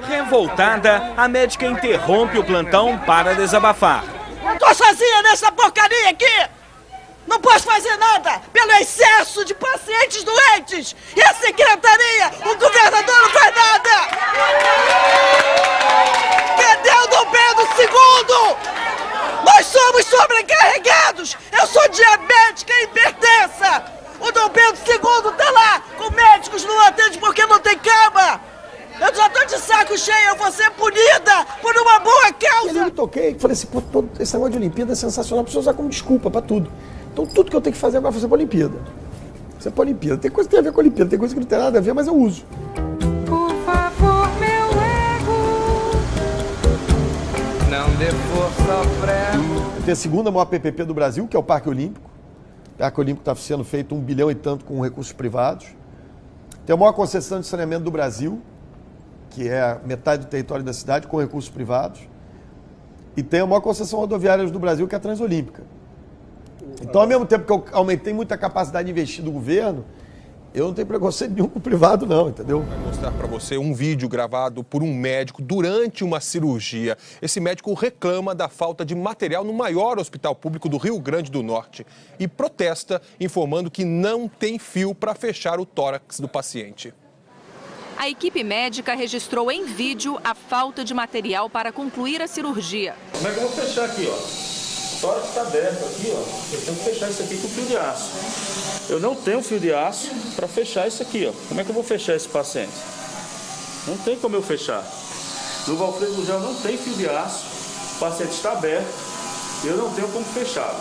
Revoltada, a médica interrompe o plantão para desabafar. Eu tô sozinha nessa porcaria aqui! Não posso fazer nada pelo excesso de pacientes doentes! E a secretaria, o governador não faz nada! Cadê o Dom Pedro II? Nós somos sobrecarregados! Eu sou diabética e hipertensa! O Dom Pedro II tá lá com médicos não atende porque não tem cama! Eu já tô de saco cheio, eu vou ser punida por uma boa causa! Eu me toquei, falei assim, pô, esse negócio de Olimpíada é sensacional, preciso usar como desculpa pra tudo. Então tudo que eu tenho que fazer agora é fazer pra Olimpíada. Você é pra Olimpíada. Tem coisa que tem a ver com a Olimpíada, tem coisa que não tem nada a ver, mas eu uso. Por favor, meu ego, não dê força ao prego. Tem a segunda maior PPP do Brasil, que é o Parque Olímpico. O Parque Olímpico está sendo feito 1 bilhão e tanto com recursos privados. Tem a maior concessão de saneamento do Brasil, que é metade do território da cidade, com recursos privados. E tem a maior concessão rodoviária do Brasil, que é a Transolímpica. Então, ao mesmo tempo que eu aumentei muito a capacidade de investir do governo, eu não tenho preconceito nenhum com o privado, não, entendeu? Vou mostrar para você um vídeo gravado por um médico durante uma cirurgia. Esse médico reclama da falta de material no maior hospital público do Rio Grande do Norte e protesta, informando que não tem fio para fechar o tórax do paciente. A equipe médica registrou em vídeo a falta de material para concluir a cirurgia. Como é que eu vou fechar aqui, ó? O tórax está aberto aqui, ó. Eu tenho que fechar isso aqui com fio de aço. Eu não tenho fio de aço para fechar isso aqui, ó. Como é que eu vou fechar esse paciente? Não tem como eu fechar. No Valfredo Gurgel não tem fio de aço. O paciente está aberto. Eu não tenho como fechar.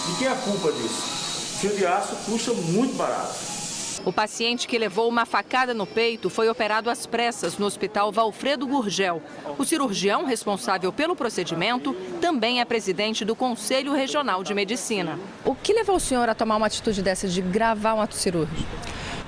De quem é a culpa disso? Fio de aço custa muito barato. O paciente que levou uma facada no peito foi operado às pressas no hospital Valfredo Gurgel. O cirurgião responsável pelo procedimento também é presidente do Conselho Regional de Medicina. O que levou o senhor a tomar uma atitude dessa de gravar um ato cirúrgico?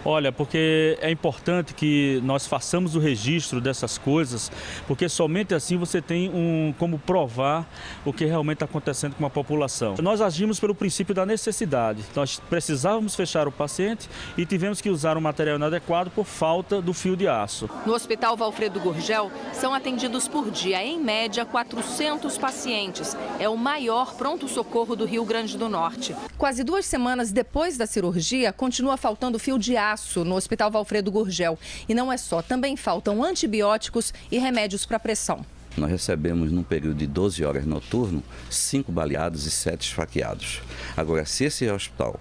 Olha, porque é importante que nós façamos o registro dessas coisas, porque somente assim você tem como provar o que realmente está acontecendo com a população. Nós agimos pelo princípio da necessidade. Nós precisávamos fechar o paciente e tivemos que usar um material inadequado por falta do fio de aço. No Hospital Valfredo Gurgel, são atendidos por dia, em média, 400 pacientes. É o maior pronto-socorro do Rio Grande do Norte. Quase 2 semanas depois da cirurgia, continua faltando fio de aço no Hospital Valfredo Gurgel. E não é só, também faltam antibióticos e remédios para pressão. Nós recebemos, num período de 12 horas noturno, 5 baleados e 7 esfaqueados. Agora, se esse hospital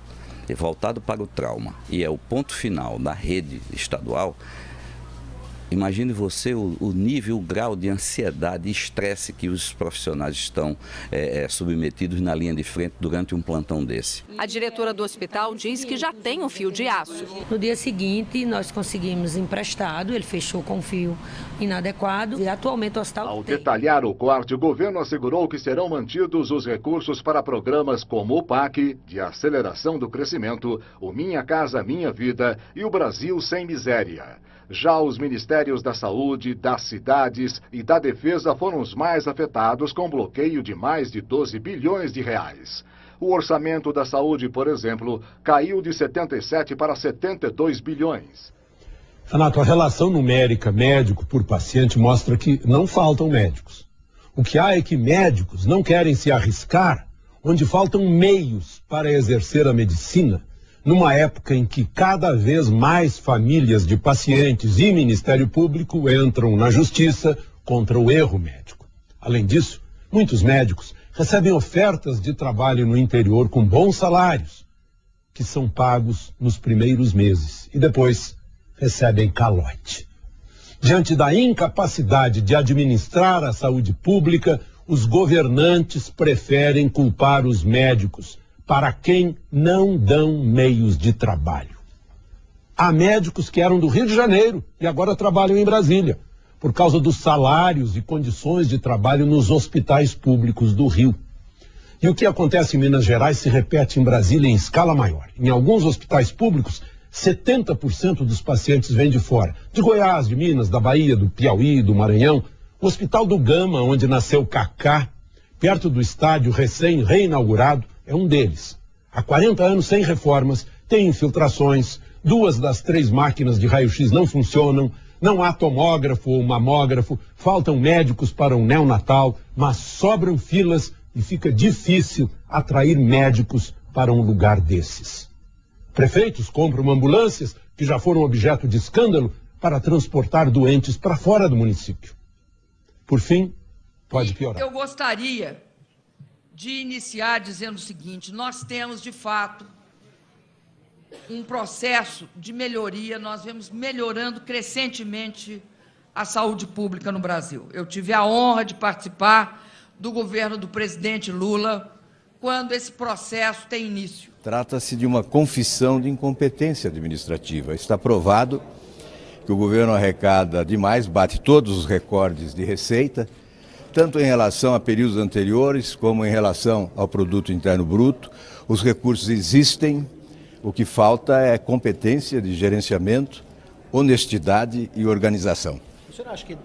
é voltado para o trauma e é o ponto final da rede estadual, imagine você o nível, o grau de ansiedade e estresse que os profissionais estão submetidos na linha de frente durante um plantão desse. A diretora do hospital diz que já tem o fio de aço. No dia seguinte, nós conseguimos emprestado, ele fechou com fio inadequado e atualmente o hospital Ao detalhar o corte, o governo assegurou que serão mantidos os recursos para programas como o PAC, de aceleração do crescimento, o Minha Casa Minha Vida e o Brasil Sem Miséria. Já os Ministérios da Saúde, das Cidades e da Defesa foram os mais afetados com bloqueio de mais de 12 bilhões de reais. O orçamento da saúde, por exemplo, caiu de 77 para 72 bilhões. Renato, a relação numérica médico por paciente mostra que não faltam médicos. O que há é que médicos não querem se arriscar onde faltam meios para exercer a medicina, numa época em que cada vez mais famílias de pacientes e Ministério Público entram na justiça contra o erro médico. Além disso, muitos médicos recebem ofertas de trabalho no interior com bons salários, que são pagos nos primeiros meses e depois recebem calote. Diante da incapacidade de administrar a saúde pública, os governantes preferem culpar os médicos, para quem não dão meios de trabalho. Há médicos que eram do Rio de Janeiro e agora trabalham em Brasília, por causa dos salários e condições de trabalho nos hospitais públicos do Rio. E o que acontece em Minas Gerais se repete em Brasília em escala maior. Em alguns hospitais públicos, 70% dos pacientes vêm de fora. De Goiás, de Minas, da Bahia, do Piauí, do Maranhão. O Hospital do Gama, onde nasceu Kaká, perto do estádio recém-reinaugurado, é um deles. Há 40 anos sem reformas, tem infiltrações, 2 das 3 máquinas de raio-x não funcionam, Não há tomógrafo ou mamógrafo, faltam médicos para um neonatal, mas sobram filas e fica difícil atrair médicos para um lugar desses. Prefeitos compram ambulâncias que já foram objeto de escândalo para transportar doentes para fora do município. Por fim, pode piorar. Eu gostaria de iniciar dizendo o seguinte: nós temos, de fato, um processo de melhoria, nós vemos melhorando crescentemente a saúde pública no Brasil. Eu tive a honra de participar do governo do presidente Lula quando esse processo tem início. Trata-se de uma confissão de incompetência administrativa. Está provado que o governo arrecada demais, bate todos os recordes de receita, tanto em relação a períodos anteriores como em relação ao produto interno bruto. Os recursos existem, o que falta é competência de gerenciamento, honestidade e organização. O senhor acha que